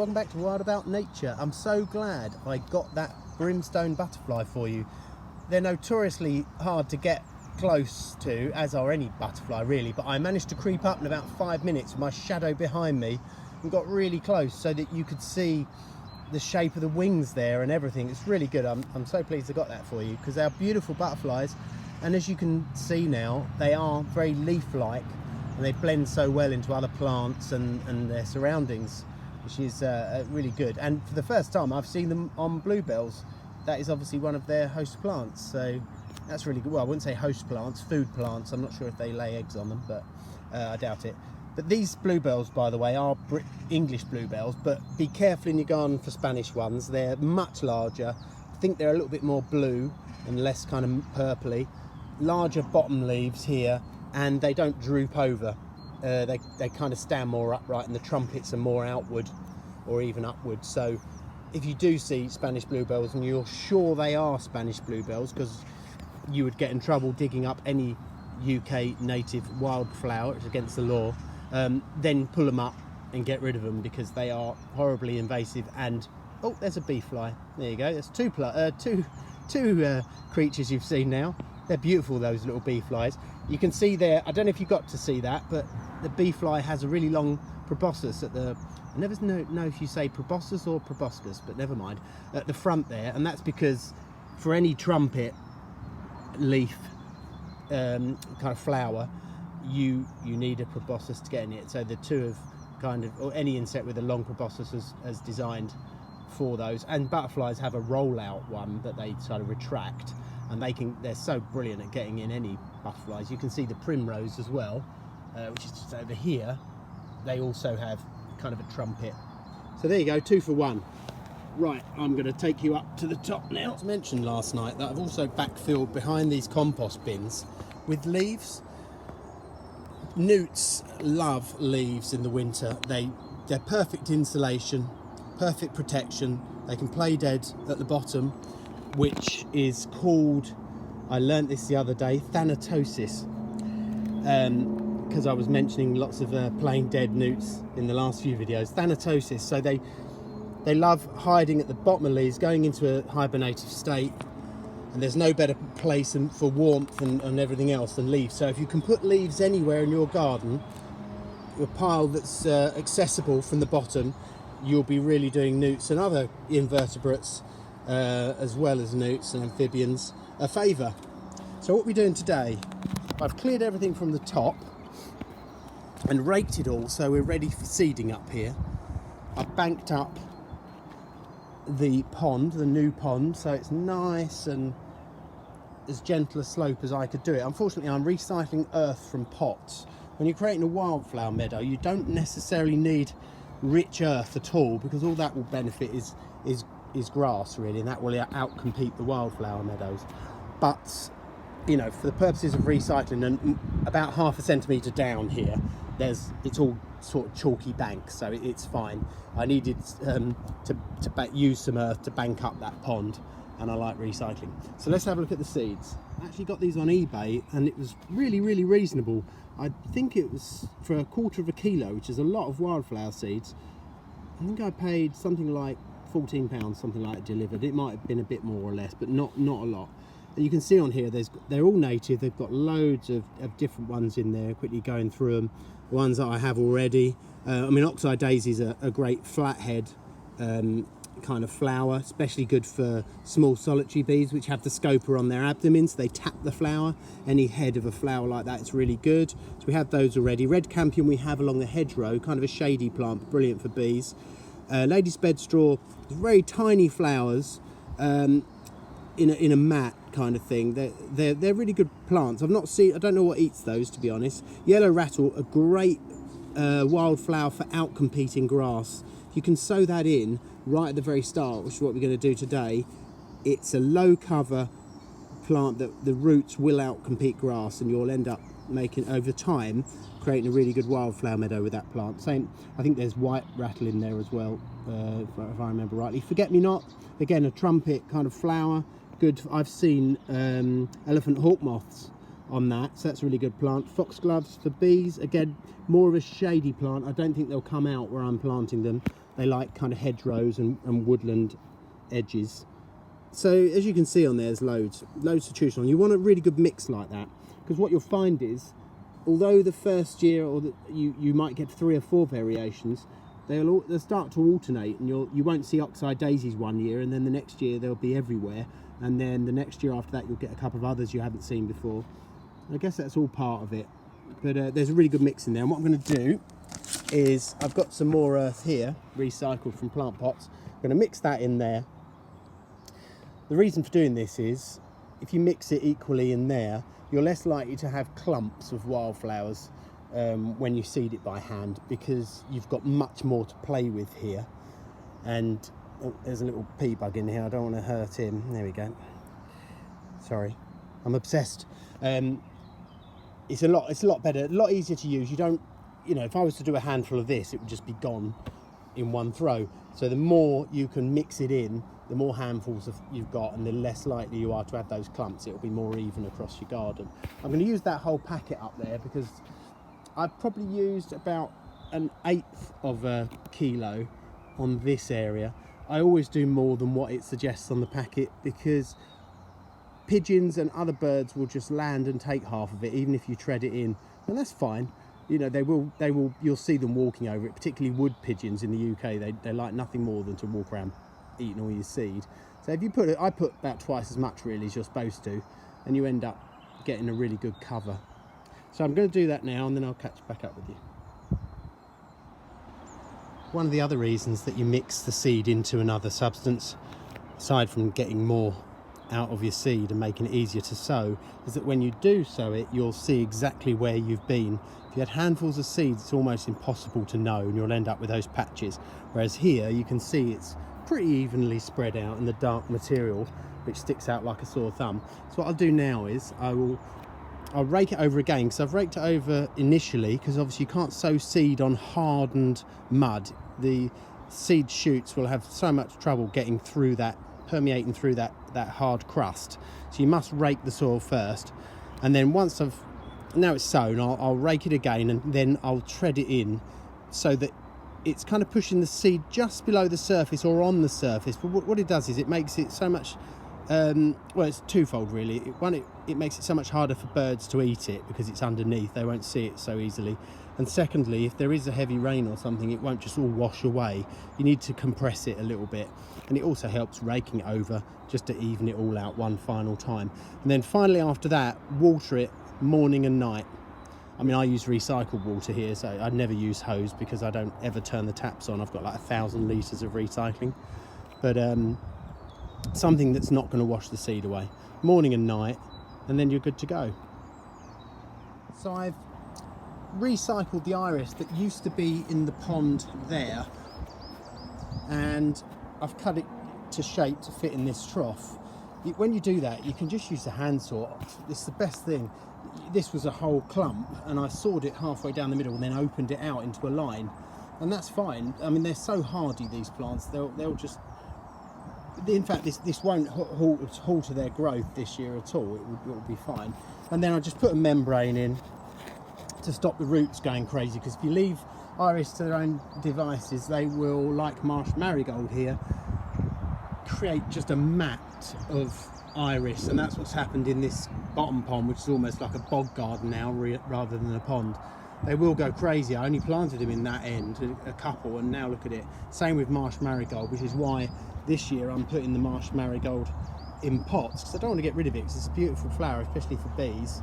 welcome back to Wild About Nature. I'm so glad I got that brimstone butterfly for you. They're notoriously hard to get close to, as are any butterfly really, but I managed to creep up in about 5 minutes with my shadow behind me and got really close so that you could see the shape of the wings there and everything. It's really good. I'm so pleased I got that for you because they're beautiful butterflies, and as you can see now, they are very leaf-like and they blend so well into other plants and their surroundings, which is really good. And for the first time I've seen them on bluebells. That is obviously one of their host plants, so that's really good. Well, I wouldn't say host plants, food plants. I'm not sure if they lay eggs on them, but I doubt it. But these bluebells, by the way, are English bluebells, but be careful in your garden for Spanish ones. They're much larger. I think they're a little bit more blue and less kind of purpley. Larger bottom leaves here, and they don't droop over. They kind of stand more upright, and the trumpets are more outward or even upward. So if you do see Spanish bluebells and you're sure they are Spanish bluebells, because you would get in trouble digging up any UK native wildflower, it's against the law, then pull them up and get rid of them because they are horribly invasive. And oh, there's a bee fly. There you go. There's two creatures you've seen now. They're beautiful, those little bee flies. You can see there, I don't know if you got to see that, but the bee fly has a really long proboscis at the, I never know if you say proboscis or proboscis, but never mind, at the front there. And that's because for any trumpet leaf kind of flower, you need a proboscis to get in it. So the two of kind of, or any insect with a long proboscis is designed for those. And butterflies have a rollout one that they sort of retract, and they're so brilliant at getting in any butterflies. You can see the primrose as well, which is just over here. They also have kind of a trumpet. So there you go, 2 for 1. Right, I'm going to take you up to the top now. I mentioned last night that I've also backfilled behind these compost bins with leaves. Newts love leaves in the winter. They're perfect insulation, perfect protection. They can play dead at the bottom, which is called, I learnt this the other day, thanatosis. Because I was mentioning lots of playing dead newts in the last few videos. Thanatosis, so they love hiding at the bottom of leaves, going into a hibernative state, and there's no better place for warmth and everything else than leaves. So if you can put leaves anywhere in your garden, a pile that's accessible from the bottom, you'll be really doing newts and other invertebrates, as well as newts and amphibians, a favour. So what we're doing today, I've cleared everything from the top and raked it all, so we're ready for seeding up here. I've banked up the pond, the new pond, so it's nice and as gentle a slope as I could do it. Unfortunately, I'm recycling earth from pots. When you're creating a wildflower meadow, you don't necessarily need rich earth at all, because all that will benefit is grass really, and that will outcompete the wildflower meadows. But you know, for the purposes of recycling, and about 1/2 centimetre down here, it's all sort of chalky bank, so it's fine. I needed to use some earth to bank up that pond, and I like recycling. So let's have a look at the seeds. I actually got these on eBay, and it was really, really reasonable. I think it was for 1/4 kilo, which is a lot of wildflower seeds. I think I paid something like £14, something like that, delivered. It might have been a bit more or less, but not a lot. And you can see on here, they're all native. They've got loads of different ones in there. Quickly going through them, ones that I have already. I mean, oxeye daisies are a great flathead kind of flower, especially good for small solitary bees which have the scopa on their abdomen, so they tap the flower. Any head of a flower like that is really good. So we have those already. Red campion we have along the hedgerow, kind of a shady plant, but brilliant for bees. Lady's bedstraw, very tiny flowers in a mat kind of thing. They're really good plants. I don't know what eats those, to be honest. Yellow rattle, a great wildflower for outcompeting grass. You can sow that in right at the very start, which is what we're going to do today. It's a low cover plant that the roots will outcompete grass, and you'll end up making, over time, creating a really good wildflower meadow with that plant. Same, I think there's white rattle in there as well, if I remember rightly. Forget-me-not, again a trumpet kind of flower, good. I've seen elephant hawk moths on that, so that's a really good plant. Foxgloves for bees, again, more of a shady plant. I don't think they'll come out where I'm planting them. They like kind of hedgerows and woodland edges. So as you can see on there, there's loads to choose on. You want a really good mix like that, because what you'll find is, although the first year you might get 3 or 4 variations, they'll start to alternate, and you won't see oxeye daisies one year, and then the next year they'll be everywhere, and then the next year after that you'll get a couple of others you haven't seen before. I guess that's all part of it, but there's a really good mix in there. And what I'm going to do is, I've got some more earth here, recycled from plant pots. I'm going to mix that in there. The reason for doing this is, if you mix it equally in there, you're less likely to have clumps of wildflowers when you seed it by hand, because you've got much more to play with here. And oh, there's a little pea bug in here, I don't want to hurt him. There we go. Sorry, I'm obsessed. It's a lot better, a lot easier to use. You don't, if I was to do a handful of this, it would just be gone in one throw. So the more you can mix it in, the more handfuls you've got, and the less likely you are to have those clumps. It'll be more even across your garden. I'm going to use that whole packet up there, because I've probably used about 1/8 of a kilo on this area. I always do more than what it suggests on the packet, because pigeons and other birds will just land and take half of it, even if you tread it in, and that's fine. They will, you'll see them walking over it, particularly wood pigeons in the UK. They like nothing more than to walk around eating all your seed. So if you put it, I put about twice as much really as you're supposed to, and you end up getting a really good cover. So I'm going to do that now, and then I'll catch back up with you. One of the other reasons that you mix the seed into another substance, aside from getting more out of your seed and making it easier to sow, is that when you do sow it, you'll see exactly where you've been. If you had handfuls of seeds, it's almost impossible to know, and you'll end up with those patches. Whereas here you can see it's pretty evenly spread out in the dark material, which sticks out like a sore thumb. So what I'll do now is I'll rake it over again, because I've raked it over initially, because obviously you can't sow seed on hardened mud. The seed shoots will have so much trouble getting through that, permeating through that hard crust. So you must rake the soil first, and then once now it's sown, I'll rake it again, and then I'll tread it in so that it's kind of pushing the seed just below the surface or on the surface. But what it does is it makes it so much, well, it's twofold really. It makes it so much harder for birds to eat it, because it's underneath, they won't see it so easily. And secondly, if there is a heavy rain or something, it won't just all wash away. You need to compress it a little bit. And it also helps raking it over just to even it all out one final time. And then finally after that, water it morning and night. I mean, I use recycled water here, so I never use hose, because I don't ever turn the taps on. I've got like 1,000 litres of recycling. But something that's not going to wash the seed away. Morning and night, and then you're good to go. So I've recycled the iris that used to be in the pond there, and I've cut it to shape to fit in this trough. When you do that, you can just use the hand saw. It's the best thing. This was a whole clump, and I sawed it halfway down the middle and then opened it out into a line, and that's fine. I mean, they're so hardy, these plants. They'll just, in fact, this won't alter their growth this year at all. It will be fine. And then I just put a membrane in to stop the roots going crazy, because if you leave iris to their own devices, they will, like marsh marigold here, create just a mat of iris, and that's what's happened in this bottom pond, which is almost like a bog garden now rather than a pond. They will go crazy. I only planted them in that end, a couple, and now look at it. Same with marsh marigold, which is why this year I'm putting the marsh marigold in pots, because I don't want to get rid of it, because it's a beautiful flower, especially for bees.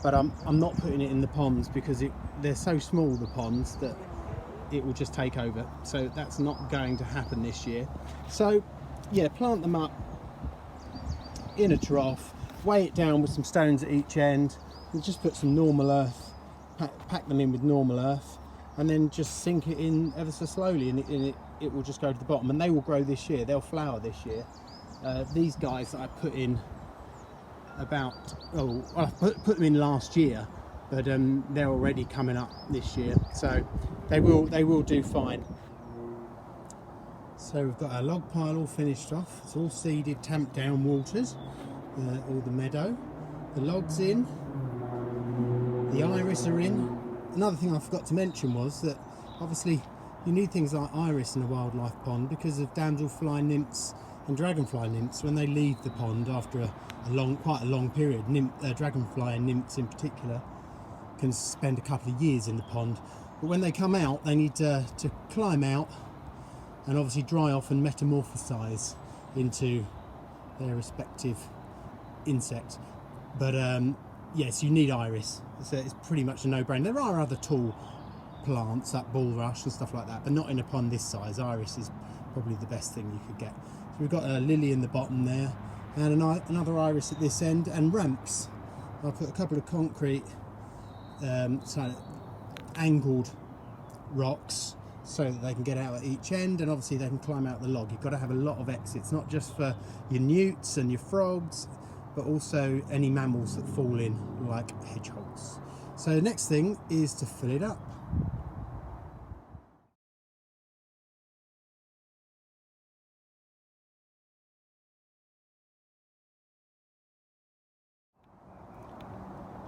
But I'm not putting it in the ponds, because they're so small, the ponds, that it will just take over. So that's not going to happen this year. So yeah, plant them up in a trough, weigh it down with some stones at each end, and just put some normal earth, pack them in with normal earth, and then just sink it in ever so slowly, and it will just go to the bottom, and they will grow this year. They'll flower this year. These guys that I put in I put them in last year, but they're already coming up this year, so they will do fine. So we've got our log pile all finished off. It's all seeded, tamped down waters, all the meadow. The logs in, The iris are in. Another thing I forgot to mention was that obviously you need things like iris in a wildlife pond because of damselfly nymphs and dragonfly nymphs. When they leave the pond after quite a long period, dragonfly nymphs in particular can spend a couple of years in the pond, but when they come out they need to climb out and obviously dry off and metamorphosize into their respective insects. But yes, you need iris. It's pretty much a no-brainer. There are other tall plants like bulrush and stuff like that, but not in a pond this size. Iris is probably the best thing you could get. So we've got a lily in the bottom there, and another iris at this end, and ramps. I'll put a couple of concrete angled rocks so that they can get out at each end, and obviously they can climb out the log. You've got to have a lot of exits, not just for your newts and your frogs, but also any mammals that fall in, like hedgehogs. So the next thing is to fill it up.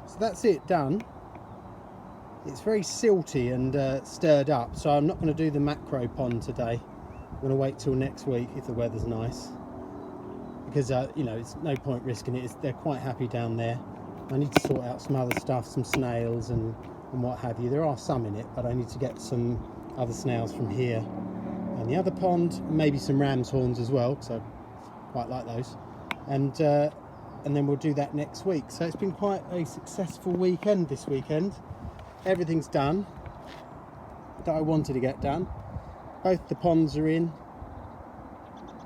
So that's it done. It's very silty and stirred up, so I'm not going to do the macro pond today. I'm going to wait till next week if the weather's nice, because you know, it's no point risking it. They're quite happy down there. I need to sort out some other stuff, some snails and what have you. There are some in it, but I need to get some other snails from here and the other pond, maybe some ram's horns as well, because I quite like those. And then we'll do that next week. So it's been quite a successful weekend this weekend. Everything's done that I wanted to get done. Both the ponds are in.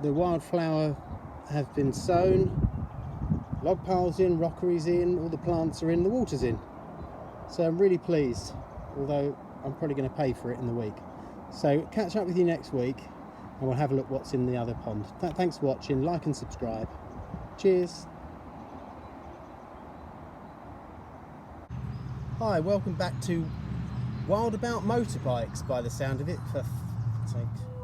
The wildflower has been sown. Log piles in, rockeries in, all the plants are in, the water's in. So I'm really pleased, although I'm probably going to pay for it in the week. So catch up with you next week and we'll have a look what's in the other pond. Thanks for watching, like and subscribe. Cheers. Hi, welcome back to Wild About Motorbikes by the sound of it, for fuck's sake.